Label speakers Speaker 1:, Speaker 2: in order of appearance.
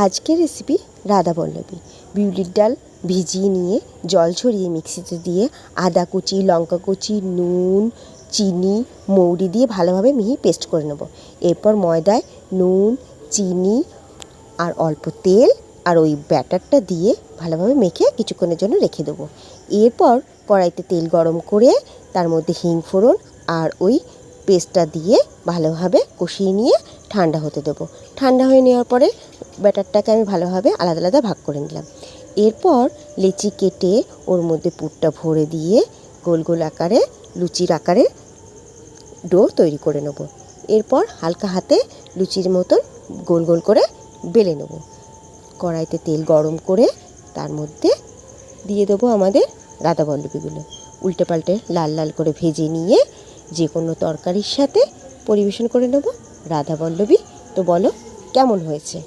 Speaker 1: আজকের রেসিপি রাধাবল্লভী। বিউলির ডাল ভিজিয়ে নিয়ে জল ঝরিয়ে মিক্সিতে দিয়ে আদা কুচি, লঙ্কা কুচি, নুন, চিনি, মৌরি দিয়ে ভালোভাবে মিহি পেস্ট করে নেব। এরপর ময়দায় নুন, চিনি আর অল্প তেল আর ওই ব্যাটারটা দিয়ে ভালোভাবে মেখে কিছুক্ষণের জন্য রেখে দেবো। এরপর কড়াইতে তেল গরম করে তার মধ্যে হিং ফোড়ন আর ওই পেস্টটা দিয়ে ভালোভাবে কষিয়ে নিয়ে ঠান্ডা হতে দেবো। ঠান্ডা হয়ে নেওয়ার পরে ব্যাটারটাকে আমি ভালোভাবে আলাদা আলাদা ভাগ করে নিলাম। এরপর লেচি কেটে ওর মধ্যে পুরটা ভরে দিয়ে গোল গোল আকারে লুচির আকারে ডো তৈরি করে নেব। এরপর হালকা হাতে লুচির মতন গোল গোল করে বেলে নেব। কড়াইতে তেল গরম করে তার মধ্যে দিয়ে দেবো আমাদের রাধাবল্লভীগুলো। উল্টে পাল্টে লাল লাল করে ভেজে নিয়ে যে কোনো তরকারির সাথে পরিবেশন করে নেব রাধাবল্লভী। তো বলো কেমন হয়েছে?